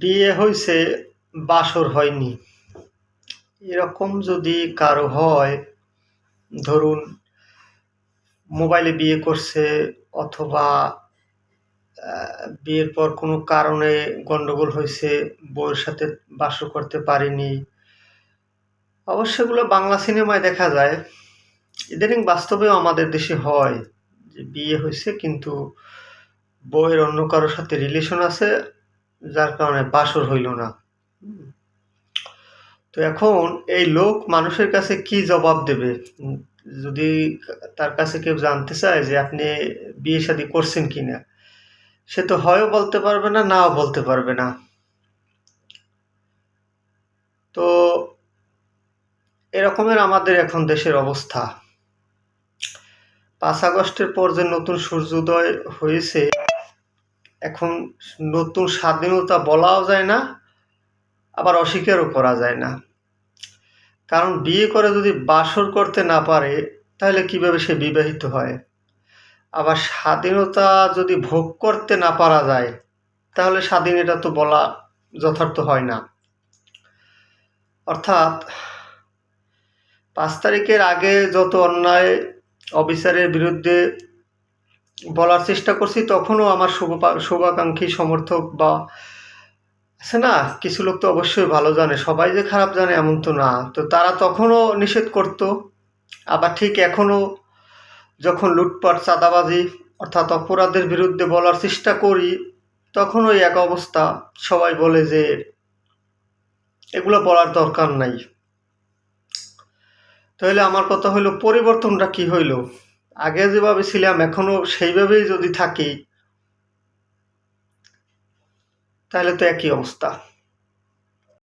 বিয়ে হইছে, বাসর হয়নি। এরকম যদি কারো হয়, ধরুন মোবাইলে বিয়ে করছে অথবা বিয়ের পর কোনো কারণে গন্ডগোল হইছে, বউয়ের সাথে বাসর করতে পারেনি। অবশ্য এগুলো বাংলা সিনেমায় দেখা যায়। ইদানিং বাস্তবেও আমাদের দেশে হয় যে বিয়ে হইছে কিন্তু বউয়ের অন্য কারোর সাথে রিলেশন আছে, যার কারণে বাসর হইল না। তো এখন এই লোক মানুষের কাছে কি জবাব দেবে? যদি তার কাছে কেউ জানতে চায় যে আপনি বিয়ে শাদী করছেন কিনা, সে তো হয়ও বলতে পারবে না, নাও বলতে পারবে না। তো এরকমের আমাদের এখন দেশের অবস্থা। 5 আগস্টের পর যে নতুন সূর্যোদয় হয়েছে, এখন নতুন স্বাধীনতা বলাও যায় না, আবার অস্বীকারও করা যায় না। কারণ বিয়ে করে যদি বাসর করতে না পারে, তাহলে কিভাবে সে বিবাহিত হয়? আবার স্বাধীনতা যদি ভোগ করতে না পারা যায়, তাহলে স্বাধীন এটা তো বলা যথার্থ হয় না। অর্থাৎ 5 তারিখের আগে যত অন্যায় অবিচারের বিরুদ্ধে বলার চেষ্টা করছি, তখনও আমার শুভাকাঙ্ক্ষী সমর্থক বা আছে না, কিছু লোক তো অবশ্যই ভালো জানে, সবাই যে খারাপ জানে এমন তো না। তো তারা তখনও নিষেধ করত। আবার ঠিক এখনও যখন লুটপাট, চাঁদাবাজি অর্থাৎ অপরাধের বিরুদ্ধে বলার চেষ্টা করি, তখন ওই এক অবস্থা। সবাই বলে যে এগুলো বলার দরকার নাই। তাহলে আমার কথা হইল, পরিবর্তনটা কি হইল? আগে যেভাবে ছিলাম এখনো সেইভাবেই যদি থাকি, তাহলে তো একই অবস্থা।